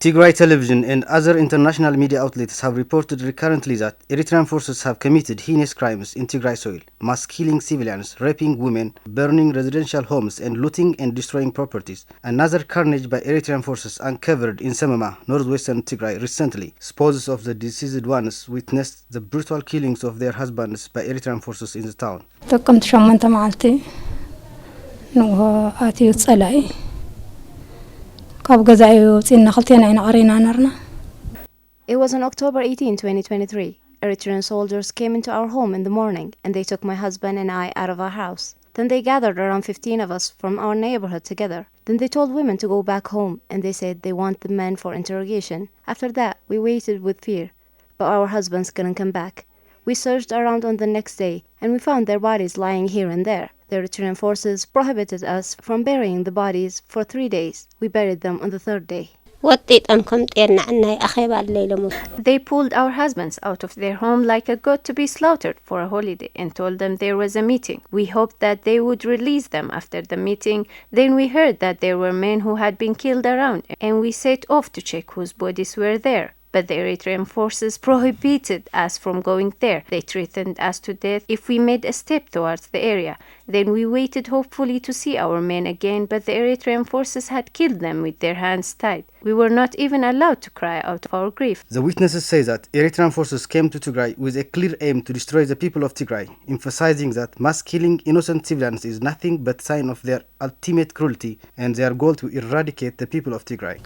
Tigray television and other international media outlets have reported recurrently that Eritrean forces have committed heinous crimes in Tigray soil, mass killing civilians, raping women, burning residential homes, and looting and destroying properties. Another carnage by Eritrean forces uncovered in Samama, northwestern Tigray recently. Spouses of the deceased ones witnessed the brutal killings of their husbands by Eritrean forces in the town. It was on October 18, 2023. Eritrean soldiers came into our home in the morning and they took my husband and I out of our house. Then they gathered around 15 of us from our neighborhood together. Then they told women to go back home and they said they want the men for interrogation. After that, we waited with fear, but our husbands couldn't come back. We searched around on the next day and we found their bodies lying here and there. The Eritrean forces prohibited us from burying the bodies for 3 days. We buried them on the third day. They pulled our husbands out of their home like a goat to be slaughtered for a holiday and told them there was a meeting. We hoped that they would release them after the meeting. Then we heard that there were men who had been killed around and we set off to check whose bodies were there. But the Eritrean forces prohibited us from going there. They threatened us to death if we made a step towards the area. Then we waited hopefully to see our men again, but the Eritrean forces had killed them with their hands tied. We were not even allowed to cry out of our grief. The witnesses say that Eritrean forces came to Tigray with a clear aim to destroy the people of Tigray, emphasizing that mass killing innocent civilians is nothing but sign of their ultimate cruelty and their goal to eradicate the people of Tigray.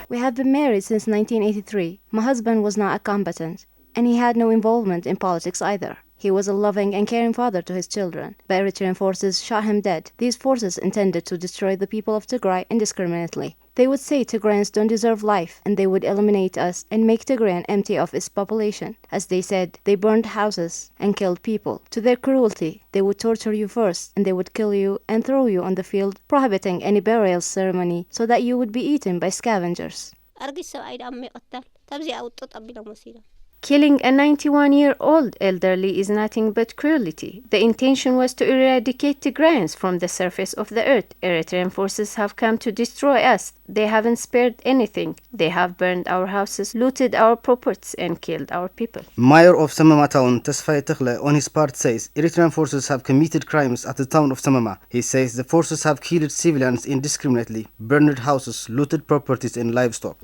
We have been married since 1983. My husband was not a combatant, and he had no involvement in politics either. He was a loving and caring father to his children, but Eritrean forces shot him dead. These forces intended to destroy the people of Tigray indiscriminately. They would say Tigrayans don't deserve life, and they would eliminate us and make Tigray empty of its population. As they said, they burned houses and killed people. To their cruelty, they would torture you first, and they would kill you and throw you on the field, prohibiting any burial ceremony so that you would be eaten by scavengers. Killing a 91-year-old elderly is nothing but cruelty. The intention was to eradicate Tigrayans from the surface of the earth. Eritrean forces have come to destroy us. They haven't spared anything. They have burned our houses, looted our properties, and killed our people. Mayor of Samama town, Tesfaye Tekle, on his part says Eritrean forces have committed crimes at the town of Samama. He says the forces have killed civilians indiscriminately, burned houses, looted properties and livestock.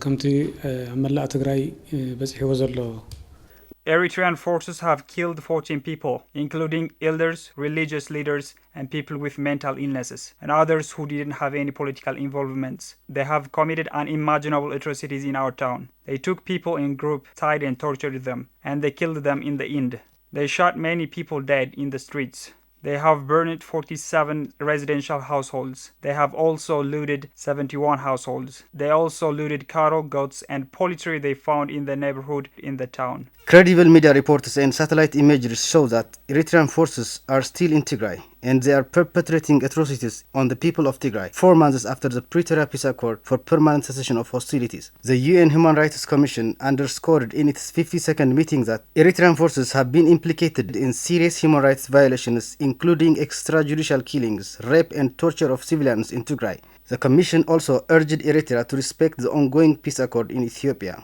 Eritrean forces have killed 14 people, including elders, religious leaders, and people with mental illnesses, and others who didn't have any political involvements. They have committed unimaginable atrocities in our town. They took people in group, tied and tortured them, and they killed them in the end. They shot many people dead in the streets. They have burned 47 residential households. They have also looted 71 households. They also looted cattle, goats, and poultry they found in the neighborhood in the town. Credible media reports and satellite images show that Eritrean forces are still in Tigray and they are perpetrating atrocities on the people of Tigray 4 months after the Pretoria Peace Accord for permanent cessation of hostilities. The UN Human Rights Commission underscored in its 52nd meeting that Eritrean forces have been implicated in serious human rights violations, including extrajudicial killings, rape and torture of civilians in Tigray. The Commission also urged Eritrea to respect the ongoing peace accord in Ethiopia.